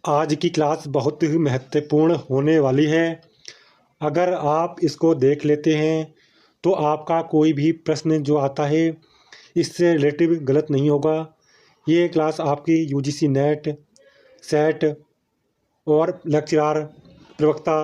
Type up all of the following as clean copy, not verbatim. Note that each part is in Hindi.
आज की क्लास बहुत ही महत्वपूर्ण होने वाली है। अगर आप इसको देख लेते हैं तो आपका कोई भी प्रश्न जो आता है इससे रिलेटिव गलत नहीं होगा। ये क्लास आपकी यूजीसी नेट, सेट और लेक्चरार, प्रवक्ता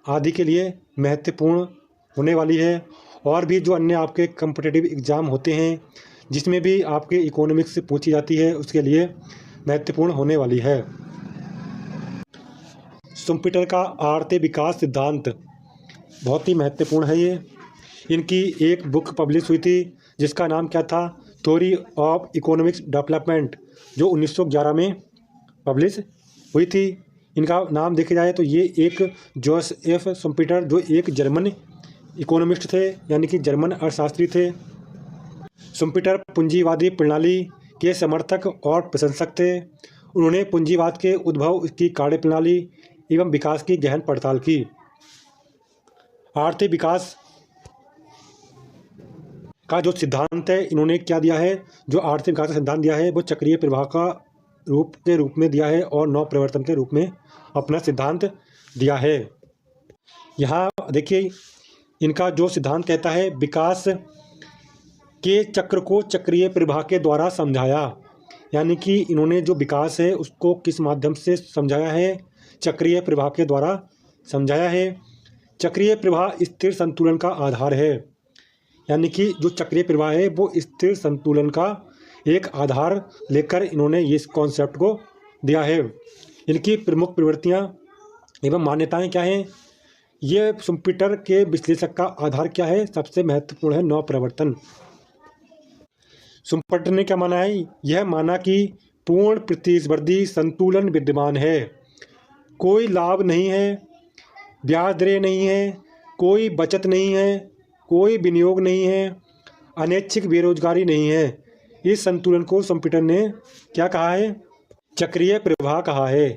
आदि के लिए महत्वपूर्ण होने वाली है। और भी जो अन्य आपके कॉम्पिटिटिव एग्ज़ाम होते हैं जिसमें भी आपके इकोनॉमिक्स से पूछी जाती है उसके लिए महत्वपूर्ण होने वाली है। शुम्पीटर का आर्थिक विकास सिद्धांत बहुत ही महत्वपूर्ण है। ये इनकी एक बुक पब्लिश हुई थी जिसका नाम क्या था, थ्योरी ऑफ इकोनॉमिक्स डेवलपमेंट, जो 1911 में पब्लिश हुई थी। इनका नाम देखा जाए तो ये एक जोसेफ शुम्पीटर, जो एक जर्मन इकोनॉमिस्ट थे, यानी कि जर्मन अर्थशास्त्री थे। शुम्पीटर पूंजीवादी प्रणाली के समर्थक और प्रशंसक थे। उन्होंने पूंजीवाद के उद्भव, उसकी कार्यप्रणाली एवं विकास की गहन पड़ताल की। आर्थिक विकास का जो सिद्धांत है, इन्होंने क्या दिया है, जो आर्थिक विकास का सिद्धांत दिया है वो चक्रीय प्रवाह का रूप में दिया है और नव प्रवर्तन के रूप में अपना सिद्धांत दिया है। यहाँ देखिए, इनका जो सिद्धांत कहता है, विकास के चक्र को चक्रीय प्रवाह के द्वारा समझाया। यानी कि इन्होंने जो विकास है उसको किस माध्यम से समझाया है, चक्रीय प्रवाह के द्वारा समझाया है। चक्रीय प्रवाह स्थिर संतुलन का आधार है। यानी कि जो चक्रीय प्रवाह है वो स्थिर संतुलन का एक आधार लेकर इन्होंने इस कॉन्सेप्ट को दिया है। इनकी प्रमुख प्रवृत्तियाँ एवं मान्यताएं क्या हैं, ये शुम्पीटर के विश्लेषक का आधार क्या है, सबसे महत्वपूर्ण है नव प्रवर्तन। शुम्पीटर ने क्या माना है, यह माना कि पूर्ण प्रतिस्पर्धी संतुलन विद्यमान है, कोई लाभ नहीं है, ब्याज दरें नहीं है, कोई बचत नहीं है, कोई विनियोग नहीं है, अनैच्छिक बेरोजगारी नहीं है। इस संतुलन को शुम्पीटर ने क्या कहा है, चक्रीय प्रवाह कहा है।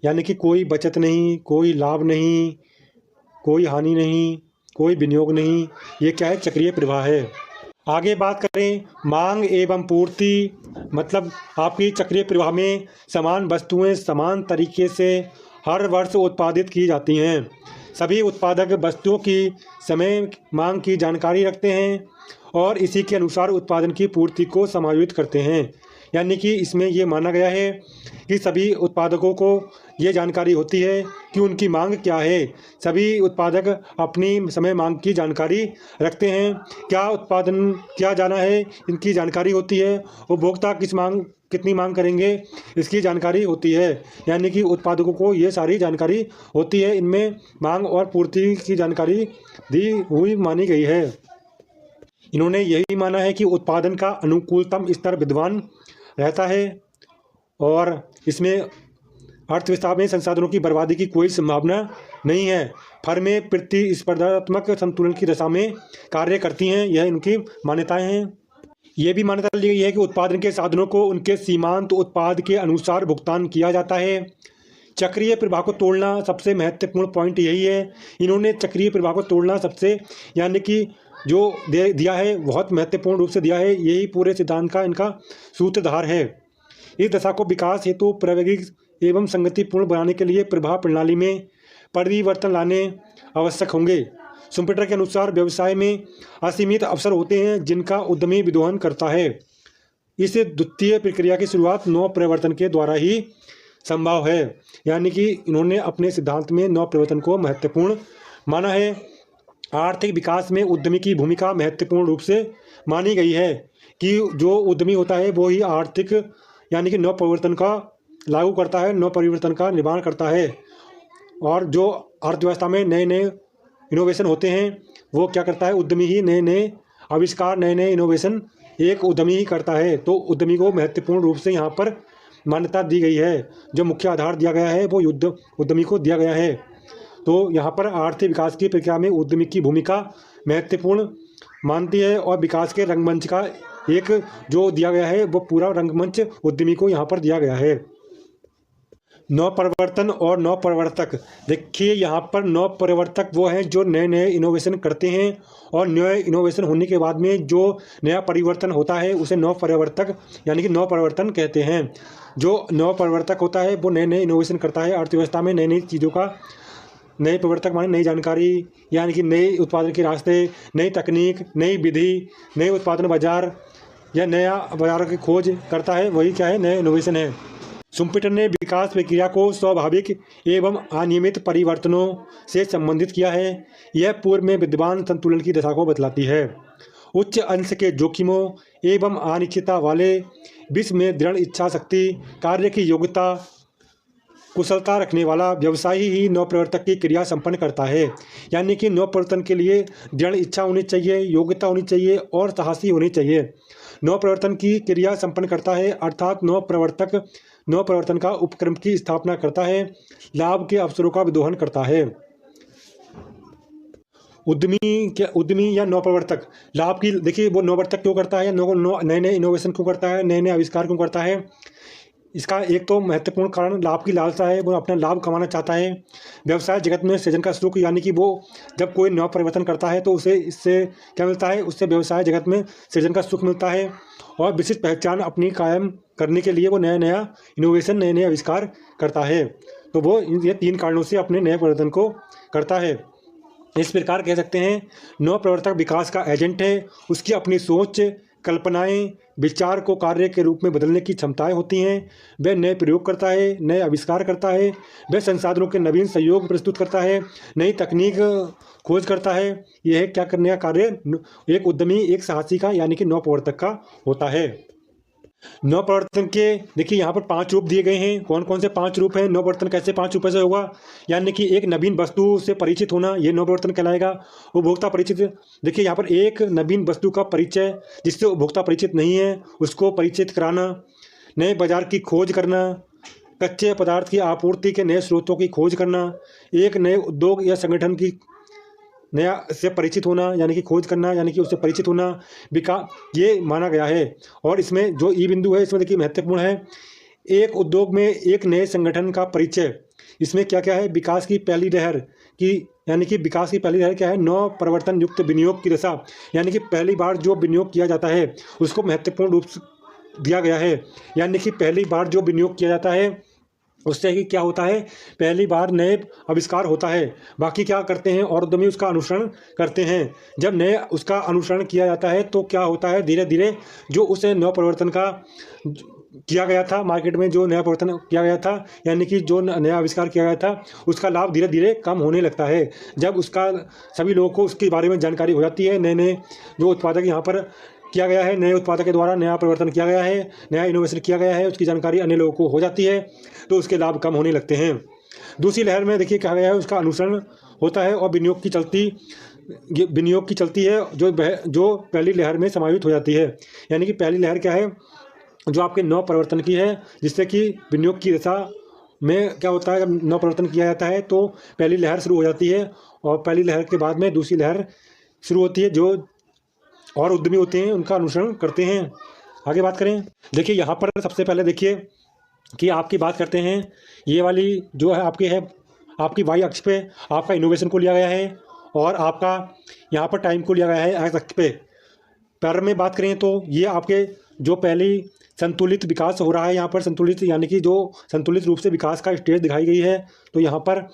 यानी कि कोई बचत नहीं, कोई लाभ नहीं, कोई हानि नहीं, कोई विनियोग नहीं, ये क्या है, चक्रीय प्रवाह है। आगे बात करें मांग एवं पूर्ति, मतलब आपकी चक्रीय प्रवाह में समान वस्तुएं समान तरीके से हर वर्ष उत्पादित की जाती हैं। सभी उत्पादक वस्तुओं की समय मांग की जानकारी रखते हैं और इसी के अनुसार उत्पादन की पूर्ति को समायोजित करते हैं। यानी कि इसमें ये माना गया है कि सभी उत्पादकों को ये जानकारी होती है कि उनकी मांग क्या है। सभी उत्पादक अपनी समय मांग की जानकारी रखते हैं, क्या उत्पादन किया जाना है इनकी जानकारी होती है, उपभोक्ता कितनी मांग करेंगे इसकी जानकारी होती है। यानी कि उत्पादकों को ये सारी जानकारी होती है, इनमें मांग और पूर्ति की जानकारी दी हुई मानी गई है। इन्होंने यही माना है कि उत्पादन का अनुकूलतम स्तर विद्यमान रहता है और इसमें अर्थव्यवस्था में संसाधनों की बर्बादी की कोई संभावना नहीं है। फर्में प्रतिस्पर्धात्मक संतुलन की दशा में कार्य करती हैं, यह इनकी मान्यताएं हैं। ये भी मान्यता ली गई है कि उत्पादन के साधनों को उनके सीमांत उत्पाद के अनुसार भुगतान किया जाता है। चक्रीय प्रवाह को तोड़ना सबसे महत्वपूर्ण पॉइंट यही है। इन्होंने चक्रीय प्रवाह को तोड़ना सबसे, यानी कि जो दिया है बहुत महत्वपूर्ण रूप से दिया है, यही पूरे सिद्धांत का इनका सूत्रधार है। इस दशा को विकास हेतु प्रायोगिक एवं संगतिपूर्ण बनाने के लिए प्रवाह प्रणाली में परिवर्तन लाने आवश्यक होंगे। शुम्पीटर के अनुसार व्यवसाय में असीमित अवसर होते हैं जिनका उद्यमी विदोहन करता है। इस द्वितीय प्रक्रिया की शुरुआत नव प्रवर्तन के द्वारा ही संभव है। यानी कि इन्होंने अपने सिद्धांत में नव प्रवर्तन को महत्वपूर्ण माना है। आर्थिक विकास में उद्यमी की भूमिका महत्वपूर्ण रूप से मानी गई है कि जो उद्यमी होता है वो ही आर्थिक, यानी कि नव परिवर्तन का लागू करता है, नव परिवर्तन का निर्माण करता है। और जो अर्थव्यवस्था में नए नए इनोवेशन होते हैं वो क्या करता है, उद्यमी ही नए नए आविष्कार, नए नए इनोवेशन एक उद्यमी ही करता है। तो उद्यमी को महत्वपूर्ण रूप से यहाँ पर मान्यता दी गई है। जो मुख्य आधार दिया गया है वो उद्यमी को दिया गया है। तो यहाँ पर आर्थिक विकास की प्रक्रिया में उद्यमी की भूमिका महत्वपूर्ण मानती है और विकास के रंगमंच का एक जो दिया गया है वो पूरा रंगमंच उद्यमी को यहाँ पर दिया गया है। नवप्रवर्तन और नवप्रवर्तक। देखिए यहाँ पर नवप्रवर्तक वो हैं जो नए नए इनोवेशन करते हैं, और नए इनोवेशन होने के बाद में जो नया परिवर्तन होता है उसे नवप्रवर्तक यानी कि नवप्रवर्तन कहते हैं। जो नवप्रवर्तक होता है वो नए नए इनोवेशन करता है अर्थव्यवस्था में, नई नई चीज़ों का। नए प्रवर्तक माने नई जानकारी, यानी कि नए उत्पादन के रास्ते, नई तकनीक, नई विधि, नए उत्पादन बाजार या नया बाजार की खोज करता है, वही क्या है, नए इनोवेशन है। शुम्पेटर ने विकास प्रक्रिया को स्वाभाविक एवं अनियमित परिवर्तनों से संबंधित किया है। यह पूर्व में विद्यमान संतुलन की दशा को बतलाती है। उच्च अंश के जोखिमों एवं अनिश्चितता वाले विश्व में दृढ़ इच्छा शक्ति, कार्य की योग्यता, कुशलता रखने वाला व्यवसायी ही नवप्रवर्तक की क्रिया संपन्न करता है। यानी कि नवप्रवर्तन के लिए दृढ़ इच्छा होनी चाहिए, योग्यता होनी चाहिए और साहसी होनी चाहिए। नवप्रवर्तन की क्रिया संपन्न करता है अर्थात नवप्रवर्तक नवप्रवर्तन का उपक्रम की स्थापना करता है, लाभ के अवसरों का विदोहन करता है। उद्यमी या नवप्रवर्तक लाभ की, देखिए वो नवप्रवर्तक क्यों करता है, नए नए इनोवेशन क्यों करता है, नए नए आविष्कार क्यों करता है। इसका एक तो महत्वपूर्ण कारण लाभ की लालसा है, वो अपना लाभ कमाना चाहता है। व्यवसाय जगत में सृजन का सुख, यानी कि वो जब कोई नव परिवर्तन करता है तो उसे इससे क्या मिलता है, उससे व्यवसाय जगत में सृजन का सुख मिलता है, और विशिष्ट पहचान अपनी कायम करने के लिए वो नया नया इनोवेशन, नए नए आविष्कार करता है। तो वो ये 3 कारणों से अपने नए परिवर्तन को करता है। इस प्रकार कह सकते हैं नव प्रवर्तक विकास का एजेंट है। उसकी अपनी सोच, कल्पनाएं, विचार को कार्य के रूप में बदलने की क्षमताएं होती हैं। वह नए प्रयोग करता है, नए आविष्कार करता है, वह संसाधनों के नवीन सहयोग प्रस्तुत करता है, नई तकनीक खोज करता है। यह क्या करने का कार्य एक उद्यमी, एक साहसी का यानी कि नव प्रवर्तक का होता है। नव प्रवर्तन के देखिए यहाँ पर 5 रूप दिए गए हैं। कौन कौन से 5 रूप हैं? नव प्रवर्तन कैसे 5 रूपों से होगा, यानी कि एक नवीन वस्तु से परिचित होना, ये नव प्रवर्तन कहलाएगा। उपभोक्ता परिचित, देखिए यहाँ पर एक नवीन वस्तु का परिचय, जिससे उपभोक्ता परिचित नहीं है उसको परिचित कराना। नए बाजार की खोज करना, कच्चे पदार्थ की आपूर्ति के नए स्रोतों की खोज करना, एक नए उद्योग या संगठन की नया से परिचित होना, यानी कि खोज करना, यानी कि उससे परिचित होना, विकास, ये माना गया है। और इसमें जो ई बिंदु है इसमें देखिए महत्वपूर्ण है, एक उद्योग में एक नए संगठन का परिचय। इसमें क्या क्या है, विकास की पहली लहर की, यानी कि विकास की पहली लहर क्या है, नव परिवर्तन युक्त विनियोग की दशा, यानी कि पहली बार जो विनियोग किया जाता है उसको महत्वपूर्ण रूप से दिया गया है। यानी कि पहली बार जो विनियोग किया जाता है उससे ही क्या होता है, पहली बार नए आविष्कार होता है। बाकी क्या करते हैं, और उद्यमी उसका अनुसरण करते हैं। जब नए उसका अनुसरण किया जाता है तो क्या होता है, धीरे धीरे जो उसे नव परिवर्तन का किया गया था, मार्केट में जो नया परिवर्तन किया गया था, यानी कि जो नया आविष्कार किया गया था उसका लाभ धीरे धीरे कम होने लगता है। जब उसका सभी लोगों को उसके बारे में जानकारी हो जाती है, नए नए जो उत्पादक यहाँ पर किया गया है, नए उत्पादक के द्वारा नया परिवर्तन किया गया है, नया इनोवेशन किया गया है, उसकी जानकारी अन्य लोगों को हो जाती है तो उसके लाभ कम होने लगते हैं। दूसरी लहर में देखिए कहा गया है उसका अनुसरण होता है और विनियोग की चलती है जो पहली लहर में समाहित हो जाती है। यानी कि पहली लहर क्या है, जो आपके नव परिवर्तन की है, जिससे कि विनियोग की दशा में क्या होता है, जब नव परिवर्तन किया जाता है तो पहली लहर शुरू हो जाती है, और पहली लहर के बाद में दूसरी लहर शुरू होती है। जो और उद्यमी होते हैं उनका अनुसरण करते हैं। आगे बात करें, देखिए यहाँ पर सबसे पहले देखिए कि आपकी बात करते हैं, ये वाली जो है आपकी वाई अक्ष पे आपका इनोवेशन को लिया गया है, और आपका यहाँ पर टाइम को लिया गया है एक्स अक्ष पे। प्रारंभ में बात करें तो ये आपके जो पहली संतुलित विकास हो रहा है, यहाँ पर संतुलित यानी कि जो संतुलित रूप से विकास का स्टेज दिखाई गई है। तो यहाँ पर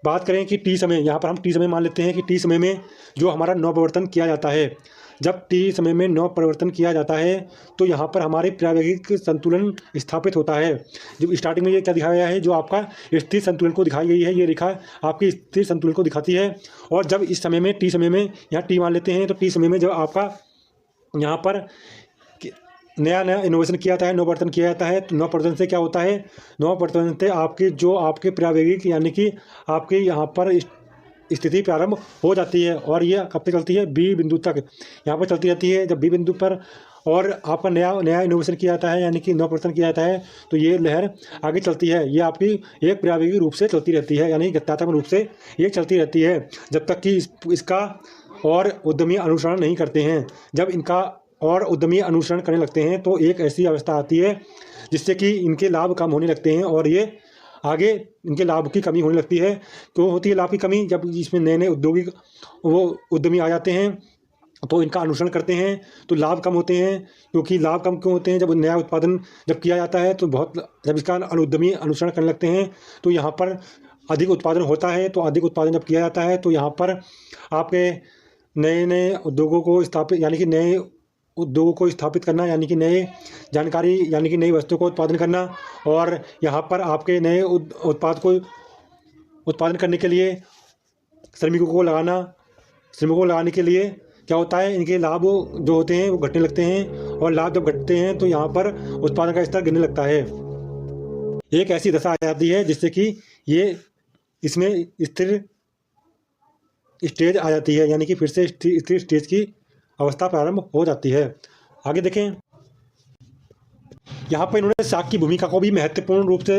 बात करें कि टी समय, यहाँ पर हम टी समय मान लेते हैं कि टी समय में जो हमारा नव परिवर्तन किया जाता है, जब टी समय में नव परिवर्तन किया जाता है तो यहाँ पर हमारे प्रायोगिक संतुलन स्थापित होता है। जब स्टार्टिंग में ये क्या दिखाया गया है, जो आपका स्थिर संतुलन को दिखाई गई है, ये रेखा आपकी स्थिर संतुलन को दिखाती है। और जब इस समय में टी समय में यहाँ टी मान लेते हैं, तो टी समय में जब आपका यहाँ पर नया इनोवेशन किया जाता है, नव परिवर्तन किया जाता है, तो नव परिवर्तन से क्या होता है, नव परिवर्तन से आपके प्रायोगिक यानी कि आपके यहाँ पर स्थिति प्रारंभ हो जाती है, और ये कब तक चलती है, बी बिंदु तक यहाँ पर चलती रहती है। जब बी बिंदु पर और आपका नया इनोवेशन किया जाता है, यानी कि नव परिवर्तन किया जाता है, तो ये लहर आगे चलती है। ये आपकी एक प्रायोगिक रूप से चलती रहती है, यानी गत्यात्मक रूप से ये चलती रहती है, जब तक कि इसका और उद्यमी अनुसरण नहीं करते हैं। जब इनका और उद्यमी अनुसरण करने लगते हैं तो एक ऐसी अवस्था आती है जिससे कि इनके लाभ कम होने लगते हैं और ये आगे इनके लाभ की कमी होने लगती है। क्यों होती है लाभ की कमी? जब इसमें नए नए औद्योगिक वो उद्यमी आ जाते हैं तो इनका अनुसरण करते हैं तो लाभ कम होते हैं। क्योंकि लाभ कम क्यों होते हैं? जब नया उत्पादन जब किया जाता है तो जब इसका उद्यमी अनुसरण करने लगते हैं तो यहाँ पर अधिक उत्पादन होता है। तो अधिक उत्पादन जब किया जाता है तो यहाँ पर आपके नए नए उद्योगों को स्थापित यानी कि नए उद्योगों को स्थापित करना, यानी कि नए जानकारी यानी कि नई वस्तु को उत्पादन करना, और यहाँ पर आपके नए उत्पाद को उत्पादन करने के लिए श्रमिकों को लगाने के लिए क्या होता है, इनके लाभ जो होते हैं वो घटने लगते हैं। और लाभ जब घटते हैं तो यहाँ पर उत्पादन का स्तर गिरने लगता है। एक ऐसी दशा आ जाती है जिससे कि ये इसमें स्थिर स्टेज आ जाती है, यानी कि फिर से स्थिर स्टेज की अवस्था प्रारंभ हो जाती है। आगे देखें, यहाँ पर इन्होंने साख की भूमिका को भी महत्वपूर्ण रूप से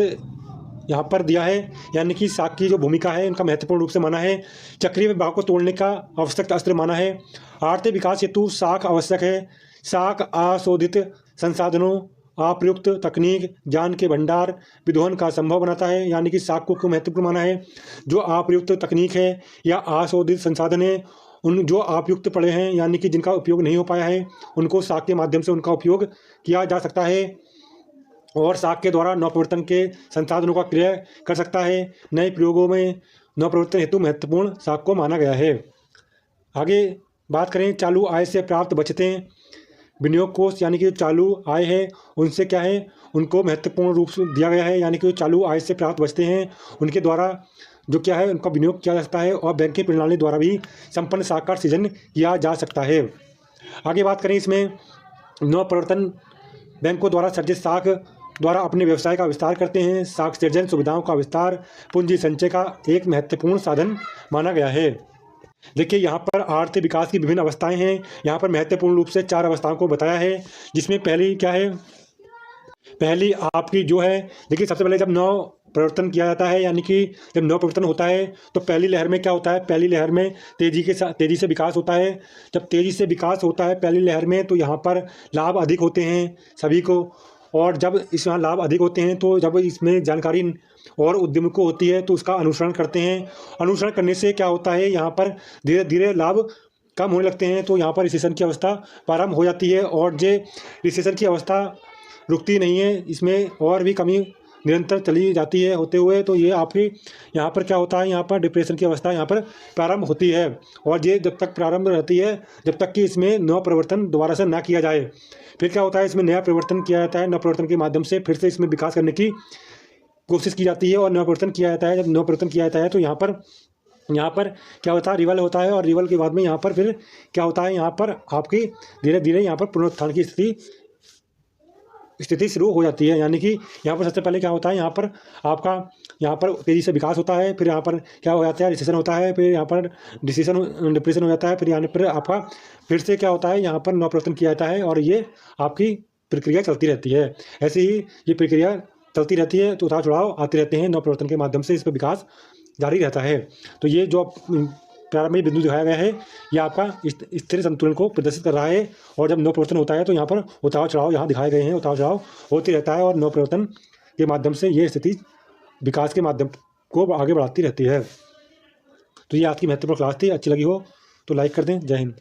यहाँ पर दिया है, यानी कि साख की जो भूमिका है इनका महत्वपूर्ण रूप से माना है। चक्रीय प्रभाव को तोड़ने का आवश्यक अस्त्र माना है। आर्थिक विकास हेतु साख आवश्यक है। साख अशोधित संसाधनों, अप्रयुक्त तकनीक, ज्ञान के भंडार, विद्वहन का संभव बनाता है। यानी कि साख को क्यों महत्वपूर्ण माना है? जो अप्रयुक्त तकनीक है या अशोधित संसाधन है, उन जो अप्रयुक्त पड़े हैं यानी कि जिनका उपयोग नहीं हो पाया है, उनको साख के माध्यम से उनका उपयोग किया जा सकता है और साख के द्वारा नवप्रवर्तन के संसाधनों का क्रय कर सकता है। नए प्रयोगों में नवप्रवर्तन हेतु महत्वपूर्ण साख को माना गया है। आगे बात करें, चालू आय से प्राप्त बचतें। विनियोग कोष यानी कि जो चालू आय है उनसे क्या है, उनको महत्वपूर्ण रूप से दिया गया है। यानी कि जो चालू आय से प्राप्त बचते हैं उनके द्वारा जो क्या है उनका विनियोग किया जा सकता है और बैंकिंग प्रणाली द्वारा भी संपन्न साख का सृजन किया जा सकता है। आगे बात करें, इसमें नवप्रवर्तन बैंकों द्वारा सर्जित साख द्वारा अपने व्यवसाय का विस्तार करते हैं। साख सृजन सुविधाओं का विस्तार पूंजी संचय का एक महत्वपूर्ण साधन माना गया है। देखिए, यहाँ पर आर्थिक विकास की विभिन्न अवस्थाएं हैं। यहाँ पर महत्वपूर्ण रूप से 4 अवस्थाओं को बताया है, जिसमें पहली क्या है, पहली आपकी जो है, देखिए सबसे पहले जब नवप्रवर्तन किया जाता है यानी कि जब नवप्रवर्तन होता है तो पहली लहर में क्या होता है, पहली लहर में तेज़ी से विकास होता है। जब तेज़ी से विकास होता है पहली लहर में तो यहाँ पर लाभ अधिक होते हैं सभी को, और जब इसमें लाभ अधिक होते हैं तो जब इसमें जानकारी और उद्यम को होती है तो उसका अनुसरण करते हैं। अनुसरण करने से क्या होता है, यहाँ पर धीरे धीरे लाभ कम होने लगते हैं। तो यहाँ पर रिसेशन की अवस्था प्रारंभ हो जाती है और जो रिसेशन की अवस्था रुकती नहीं है, इसमें और भी कमी निरंतर चली जाती है होते हुए। तो ये आपकी यहाँ पर क्या होता है, यहाँ पर डिप्रेशन की अवस्था यहाँ पर प्रारंभ होती है और ये जब तक प्रारंभ रहती है जब तक कि इसमें नवप्रवर्तन दोबारा से ना किया जाए। फिर क्या होता है, इसमें नया परिवर्तन किया जाता है, नवप्रवर्तन के माध्यम से फिर से इसमें विकास करने की कोशिश की जाती है और नवप्रवर्तन किया जाता है। जब नवप्रवर्तन किया जाता है तो यहाँ पर क्या होता है, रिवल होता है और रिवल के बाद में यहाँ पर फिर क्या होता है, यहाँ पर आपकी धीरे धीरे यहाँ पर पुनरुत्थान की स्थिति शुरू हो जाती है। यानी कि यहाँ पर सबसे पहले क्या होता है, यहाँ पर आपका यहाँ पर तेज़ी से विकास होता है, फिर यहाँ पर क्या हो जाता है, रिसेशन होता है, फिर यहाँ पर डिप्रेशन हो जाता है, फिर यहाँ पर आपका फिर से क्या होता है, यहाँ पर नवप्रवर्तन किया जाता है और ये आपकी प्रक्रिया चलती रहती है। ऐसे ही ये प्रक्रिया चलती रहती है, तो उतार चढ़ाव आते रहते हैं। नवप्रवर्तन के माध्यम से इस पर विकास जारी रहता है। तो ये जो प्रारंभिक बिंदु दिखाया गया है ये आपका स्थिर संतुलन को प्रदर्शित कर रहा है। और जब नवप्रवर्तन होता है तो यहाँ पर उतार चढ़ाव यहाँ दिखाए गए हैं, उतार चढ़ाव होते रहता है और नवप्रवर्तन के माध्यम से ये स्थिति विकास के माध्यम को आगे बढ़ाती रहती है। तो ये आपकी महत्वपूर्ण क्लास थी, अच्छी लगी हो तो लाइक कर दें। जय हिंद।